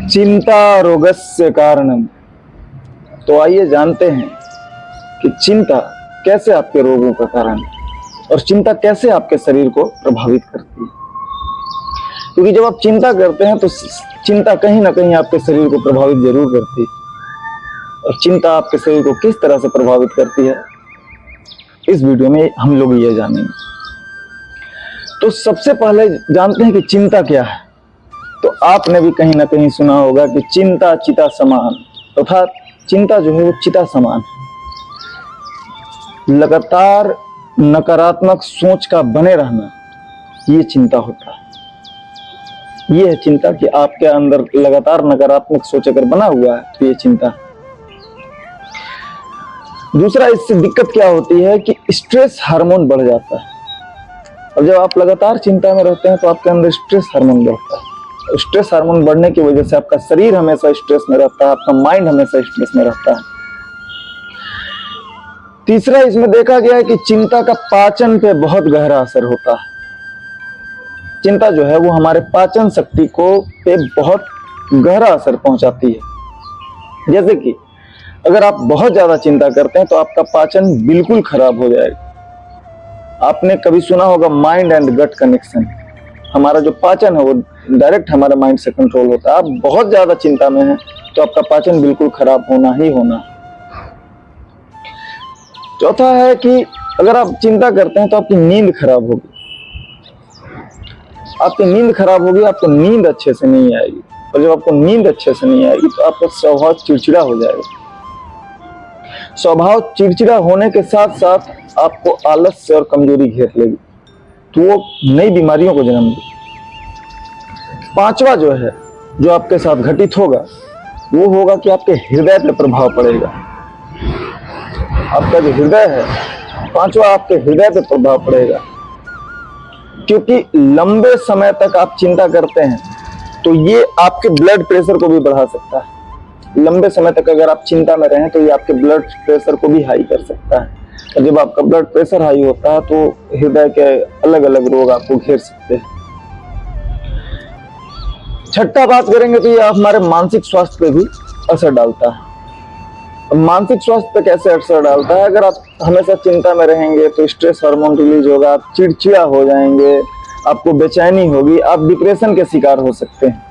चिंता रोगस्य कारणम। तो आइए जानते हैं कि चिंता कैसे आपके रोगों का कारण है और चिंता कैसे आपके शरीर को प्रभावित करती है। क्योंकि जब आप चिंता करते हैं तो चिंता कहीं ना कहीं आपके शरीर को प्रभावित जरूर करती है। और चिंता आपके शरीर को किस तरह से प्रभावित करती है, इस वीडियो में हम लोग ये जानेंगे। तो सबसे पहले जानते हैं कि चिंता क्या है। तो आपने भी कहीं ना कहीं सुना होगा कि चिंता चिता समान, अर्थात चिंता जो है वो चिता समान है। लगातार नकारात्मक सोच का बने रहना, ये चिंता होता है। ये है चिंता कि आपके अंदर लगातार नकारात्मक सोच अगर बना हुआ है तो ये चिंता। दूसरा, इससे दिक्कत क्या होती है कि स्ट्रेस हार्मोन बढ़ जाता है। और जब आप लगातार चिंता में रहते हैं तो आपके अंदर स्ट्रेस हार्मोन बढ़ता है। स्ट्रेस हार्मोन बढ़ने की वजह से आपका शरीर हमेशा स्ट्रेस में रहता है, आपका माइंड हमेशा स्ट्रेस में रहता है। तीसरा, इसमें देखा गया है कि चिंता का पाचन पे बहुत गहरा असर होता है। चिंता जो है वो हमारे पाचन शक्ति को पे बहुत गहरा असर पहुंचाती है। जैसे कि अगर आप बहुत ज्यादा चिंता करते हैं तो आपका पाचन बिल्कुल खराब हो जाएगा। आपने कभी सुना होगा माइंड एंड गट कनेक्शन। हमारा जो पाचन है वो डायरेक्ट हमारे माइंड से कंट्रोल होता है। आप बहुत ज्यादा चिंता में हैं तो आपका पाचन बिल्कुल खराब होना ही होना। चौथा है कि अगर आप चिंता करते हैं तो आपकी नींद खराब होगी। आपकी नींद खराब होगी, आपको नींद अच्छे से नहीं आएगी। और जब आपको नींद अच्छे से नहीं आएगी तो आपका स्वभाव चिड़चिड़ा हो जाएगा। स्वभाव चिड़चिड़ा होने के साथ साथ आपको आलस्य और कमजोरी घेर लेगी, तो वो नई बीमारियों को जन्म देगी। पांचवा जो है जो आपके साथ घटित होगा वो होगा कि आपके हृदय पे प्रभाव पड़ेगा। आपका जो हृदय है, पांचवा आपके हृदय पे प्रभाव पड़ेगा। क्योंकि लंबे समय तक आप चिंता करते हैं तो ये आपके ब्लड प्रेशर को भी बढ़ा सकता है। लंबे समय तक अगर आप चिंता में रहें तो ये आपके ब्लड प्रेशर को भी हाई कर सकता है। और जब आपका ब्लड प्रेशर हाई होता है तो हृदय के अलग अलग रोग आपको घेर सकते हैं। छठा बात करेंगे तो ये हमारे मानसिक स्वास्थ्य पे भी असर डालता है। मानसिक स्वास्थ्य पे कैसे असर डालता है? अगर आप हमेशा चिंता में रहेंगे तो स्ट्रेस हार्मोन रिलीज होगा, आप चिड़चिड़ा हो जाएंगे, आपको बेचैनी होगी, आप डिप्रेशन के शिकार हो सकते हैं।